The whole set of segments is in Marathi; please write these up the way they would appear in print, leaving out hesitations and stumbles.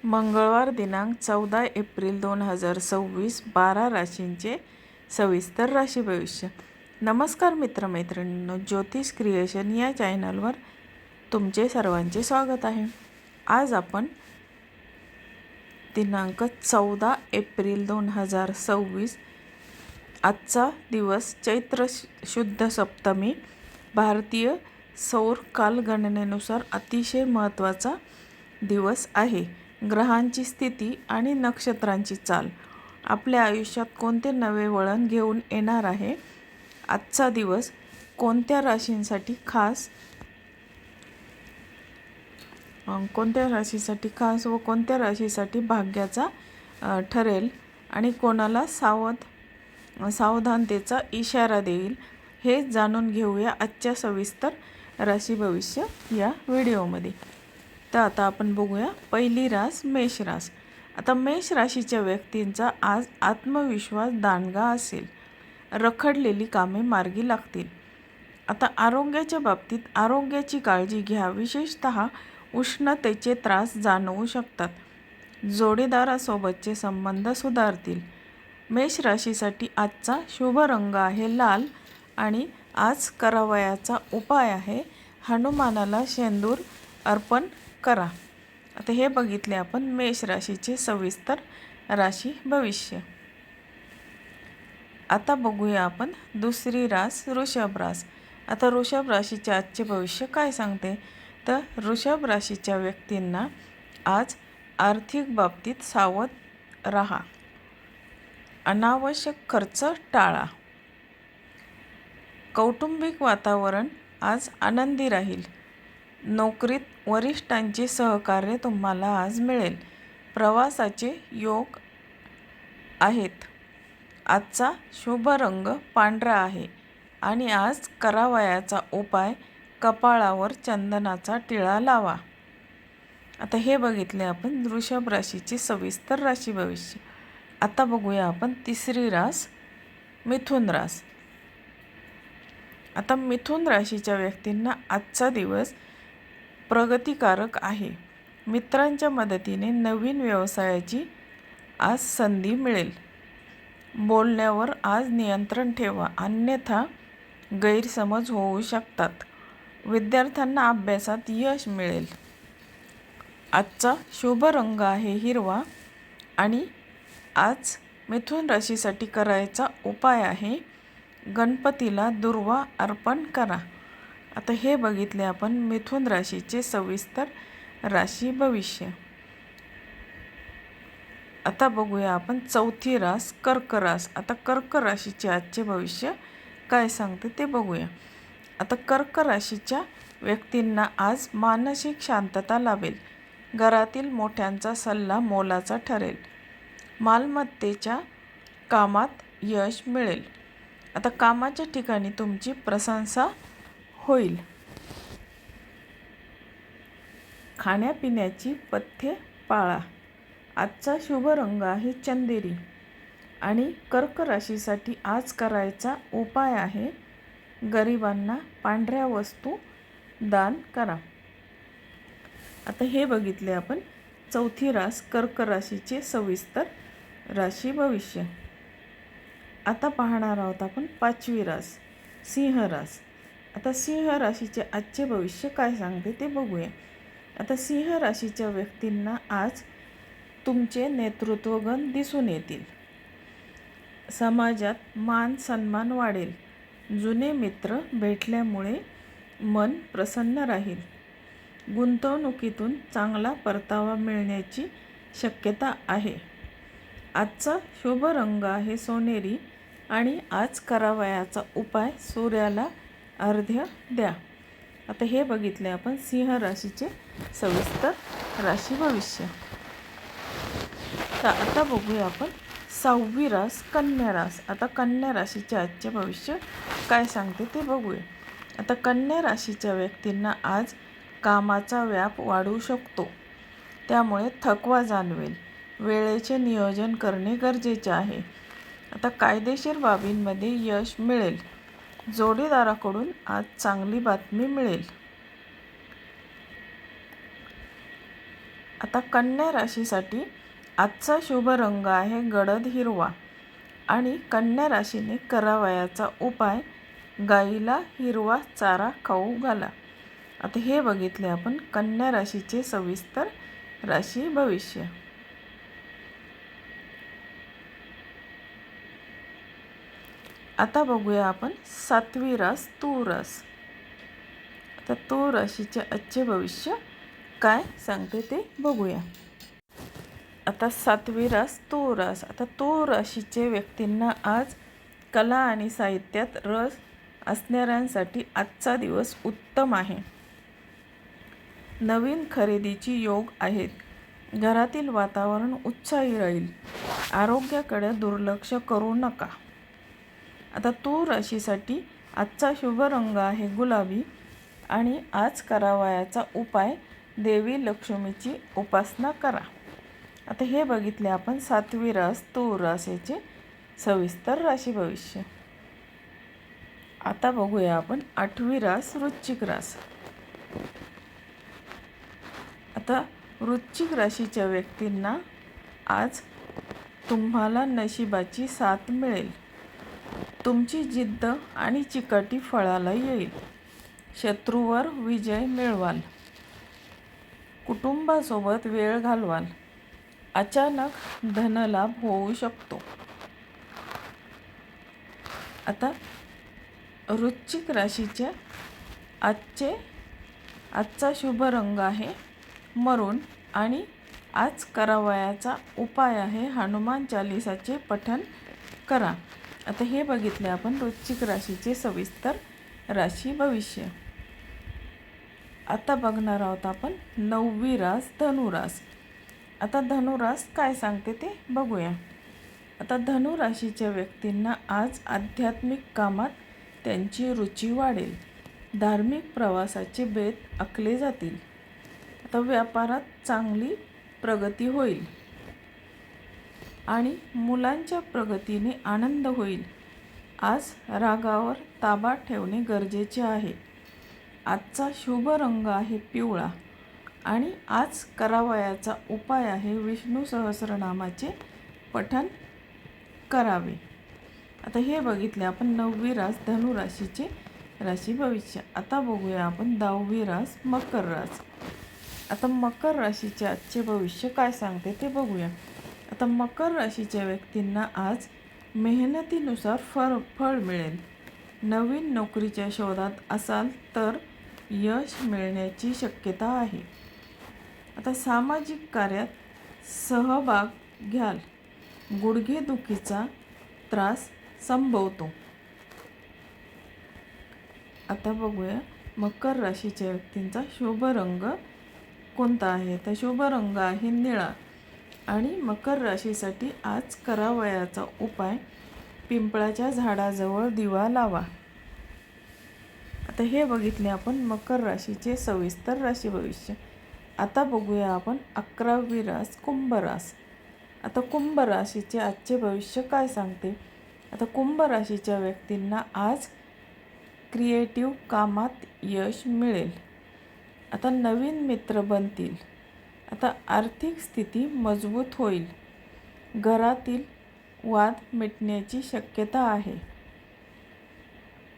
मंगळवार दिनांक 14 एप्रिल 2026 12 राशींचे सविस्तर राशी भविष्य. नमस्कार मित्रमैत्रिणींनो, ज्योतिष क्रिएशन या चॅनलवर तुमचे सर्वांचे स्वागत आहे. आज आपण दिनांक 14 एप्रिल 2026 आजचा दिवस चैत्र शुद्ध सप्तमी भारतीय सौर कालगणनेनुसार अतिशय महत्त्वाचा दिवस आहे. ग्रहांची स्थिती आणि नक्षत्रांची चाल आपल्या आयुष्यात कोणते नवे वळण घेऊन येणार आहे. आजचा दिवस कोणत्या राशींसाठी खास व कोणत्या राशीसाठी भाग्याचा ठरेल आणि कोणाला सावधानतेचा इशारा देईल हे जाणून घेऊया आजच्या सविस्तर राशी भविष्य या व्हिडिओमध्ये. तर आता आपण बघूया पहिली रास मेष रास. आता मेष राशीच्या व्यक्तींचा आज आत्मविश्वास दांडगा असेल. रखडलेली कामे मार्गी लागतील. आता आरोग्याच्या बाबतीत आरोग्याची काळजी घ्या. विशेषतः उष्णतेचे त्रास जाणवू शकतात. जोडीदारासोबतचे संबंध सुधारतील. मेष राशीसाठी आजचा शुभ रंग आहे लाल आणि आज करावयाचा उपाय आहे हनुमानाला शेंदूर अर्पण करा. आता हे बघितले आपण मेष राशीचे सविस्तर राशी भविष्य. आता बघूया आपण दुसरी रास वृषभ रास. आता वृषभ राशीचे आजचे भविष्य काय सांगते, तर वृषभ राशीच्या व्यक्तींना आज आर्थिक बाबतीत सावध राहा. अनावश्यक खर्च टाळा. कौटुंबिक वातावरण आज आनंदी राहील. नोकरीत वरिष्ठांचे सहकार्य तुम्हाला आज मिळेल. प्रवासाचे योग आहेत. आजचा शुभ रंग पांढरा आहे आणि आज करावयाचा उपाय कपाळावर चंदनाचा टिळा लावा. आता हे बघितले आपण वृषभ राशीचे सविस्तर राशी भविष्य. आता बघूया आपण तिसरी रास मिथुन रास. आता मिथुन राशीच्या व्यक्तींना आजचा दिवस प्रगतिकारक आहे. मित्रांच्या मदतीने नवीन व्यवसायाची आज संधी मिळेल. बोलण्यावर आज नियंत्रण ठेवा, अन्यथा गैरसमज होऊ शकतात. विद्यार्थ्यांना अभ्यासात यश मिळेल. आजचा शुभ रंग आहे हिरवा आणि आज मिथुन राशीसाठी करायचा उपाय आहे गणपतीला दुर्वा अर्पण करा. आता हे बघितले आपण मिथुन राशीचे सविस्तर राशी भविष्य. आता बघूया आपण चौथी रास कर्क रास. आता कर्क राशीचे आजचे भविष्य काय सांगते ते बघूया. आता कर्क राशीच्या व्यक्तींना आज मानसिक शांतता लाभेल. घरातील मोठ्यांचा सल्ला मोलाचा ठरेल. मालमत्तेच्या कामात यश मिळेल. आता कामाच्या ठिकाणी तुमची प्रशंसा होईल. खाण्यापिण्याची पथ्ये पाळा. आजचा शुभ रंग आहे चंदेरी आणि कर्क राशीसाठी आज करायचा उपाय आहे गरिबांना पांढऱ्या वस्तू दान करा. आता हे बघितले आपण चौथी रास कर्क राशीचे सविस्तर राशी भविष्य. आता पाहणार आहोत आपण पाचवी रास सिंह रास. आता सिंह राशीचे आजचे भविष्य काय सांगते ते बघूया. आता सिंह राशीच्या व्यक्तींना आज तुमचे नेतृत्वगुण दिसून येतील. समाजात मान सन्मान वाढेल. जुने मित्र भेटल्यामुळे मन प्रसन्न राहील. गुंतवणुकीतून चांगला परतावा मिळण्याची शक्यता आहे. आजचा शुभ रंग आहे सोनेरी आणि आज करावयाचा उपाय सूर्याला अर्घ्य द्या. आता हे बघितले आपण सिंह राशीचे सविस्तर राशी भविष्य. तर आता बघूया आपण सहावी रास कन्या रास. आता कन्या राशीचे आजचे भविष्य काय सांगते ते बघूया. आता कन्या राशीच्या व्यक्तींना आज कामाचा व्याप वाढू शकतो, त्यामुळे थकवा जाणवेल. वेळेचे नियोजन करणे गरजेचे आहे. आता कायदेशीर बाबींमध्ये यश मिळेल. जोडीदाराकडून आज चांगली बातमी मिळेल. आता कन्या राशीसाठी आजचा शुभ रंग आहे गडद हिरवा आणि कन्या राशीने करावयाचा उपाय गाईला हिरवा चारा खाऊ घाला. आता हे बघितले आपण कन्या राशीचे सविस्तर राशी भविष्य. आता बघूया आपण 7वी रास तूळ रास. आता तूळ राशीचे आजचे भविष्य काय सांगते ते बघूया. आता 7वी रास तूळ रास. आता तूळ राशीचे व्यक्तींना आज कला आणि साहित्यात रस असणाऱ्यांसाठी आजचा दिवस उत्तम आहे. नवीन खरेदीची योग आहेत. घरातील वातावरण उत्साही राहील. आरोग्याकडे दुर्लक्ष करू नका. आता तूळ राशीसाठी आजचा शुभ रंग आहे गुलाबी आणि आज करावयाचा उपाय देवी लक्ष्मीची उपासना करा. आता हे बघितले आपण 7वी रास तूळ राशीचे सविस्तर राशी भविष्य. आता बघूया आपण 8वी रास वृश्चिक रास. आता वृश्चिक राशीच्या व्यक्तींना आज तुम्हाला नशिबाची साथ मिळेल. तुमची जिद्द आणि चिकाटी फळाला येईल. शत्रूवर विजय मिळवाल. कुटुंबासोबत वेळ घालवाल. अचानक धनलाभ होऊ शकतो. आता वृश्चिक राशीचे आजचा शुभ रंग आहे मरून आणि आज करावयाचा उपाय आहे हनुमान चालीसाचे पठण करा. आता हे बघितले आपण वृश्चिक राशीचे सविस्तर राशी भविष्य. आता बघणार आहोत आपण 9वी रास धनुरास. आता धनुरास काय सांगते ते बघूया. आता धनुराशीच्या व्यक्तींना आज आध्यात्मिक कामात त्यांची रुची वाढेल. धार्मिक प्रवासाचे बेत आखले जातील. आता व्यापारात चांगली प्रगती होईल आणि मुलांच्या प्रगतीने आनंद होईल. आज रागावर ताबा ठेवणे गरजेचे आहे. आजचा शुभ रंग आहे पिवळा आणि आज करावयाचा उपाय आहे विष्णू सहस्रनामाचे पठण करावे. आता हे बघितले आपण 9वी रास धनुराशीचे राशी भविष्य. आता बघूया आपण 10वी रास मकर रास. आता मकर राशीचे आजचे भविष्य काय सांगते ते बघूया. आता मकर राशीच्या व्यक्तींना आज मेहनतीनुसार फळ मिळेल. नवीन नोकरीच्या शोधात असाल तर यश मिळण्याची शक्यता आहे. आता सामाजिक कार्यात सहभाग घ्याल. गुडघेदुखीचा त्रास संभवतो. आता बघूया मकर राशीच्या व्यक्तींचा शुभ रंग कोणता आहे. तर शुभ रंग आहे निळा आणि मकर राशीसाठी आज करावयाचा उपाय पिंपळाच्या झाडाजवळ दिवा लावा. आता हे बघितले आपण मकर राशीचे सविस्तर राशी भविष्य. आता बघूया आपण 11वी रास कुंभ रास. आता कुंभ राशीचे आजचे भविष्य काय सांगते. आता कुंभ राशीच्या व्यक्तींना आज क्रिएटिव्ह कामात यश मिळेल. आता नवीन मित्र बनतील. आता आर्थिक स्थिती मजबूत होईल. घरातील वाद मिटण्याची शक्यता आहे.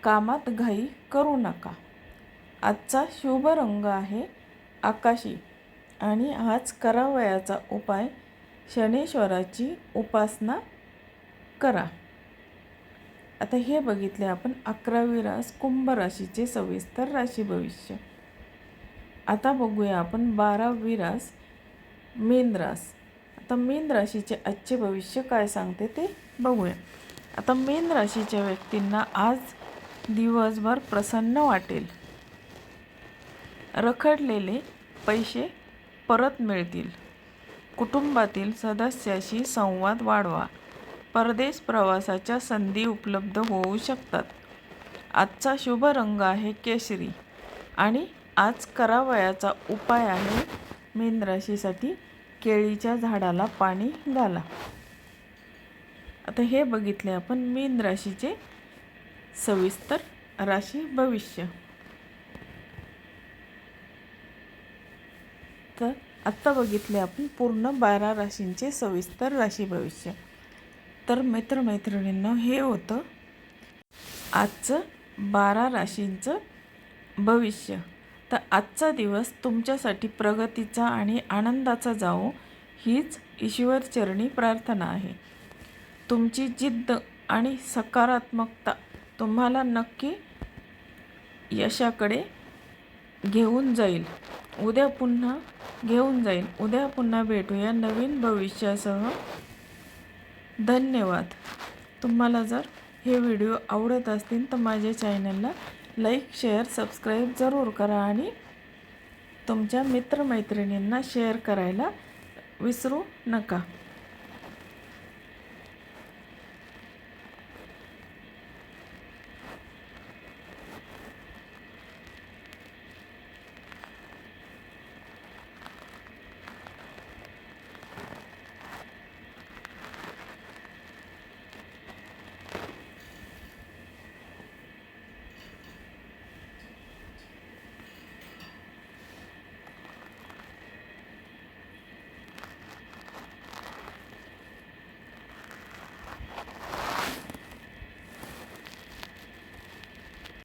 कामात घाई करू नका. आजचा शुभ रंग आहे आकाशी आणि आज करावयाचा उपाय शनेश्वराची उपासना करा. आता हे बघितले आपण 11वी रास कुंभ राशीचे सविस्तर राशी भविष्य. आता बघूया आपण 12वी रास मीन रास. आता मीन राशीचे आजचे भविष्य काय सांगते ते बघूया. आता मीन राशीच्या व्यक्तींना आज दिवसभर प्रसन्न वाटेल. रखडलेले पैसे परत मिळतील. कुटुंबातील सदस्याशी संवाद वाढवा. परदेश प्रवासाच्या संधी उपलब्ध होऊ शकतात. आजचा शुभ रंग आहे केशरी आणि आज करावयाचा उपाय आहे मीन राशीसाठी केळीच्या झाडाला पाणी घाला. आता हे बघितले आपण मीन राशीचे सविस्तर राशी भविष्य. तर आत्ता बघितले आपण पूर्ण 12 राशींचे सविस्तर राशी भविष्य. तर मित्रमैत्रिणींनो, हे होतं आजचं 12 राशींचं भविष्य. तर आजचा दिवस तुमच्यासाठी प्रगतीचा आणि आनंदाचा जावो हीच ईश्वरचरणी प्रार्थना आहे. तुमची जिद्द आणि सकारात्मकता तुम्हाला नक्की यशाकडे घेऊन जाईल. उद्या पुन्हा भेटूया नवीन भविष्यासह. धन्यवाद. तुम्हाला जर हे व्हिडिओ आवडत असतील तर माझ्या चॅनलला लाईक, शेअर, सबस्क्राईब जरूर करा आणि तुमच्या मित्रमैत्रिणींना शेअर करायला विसरू नका.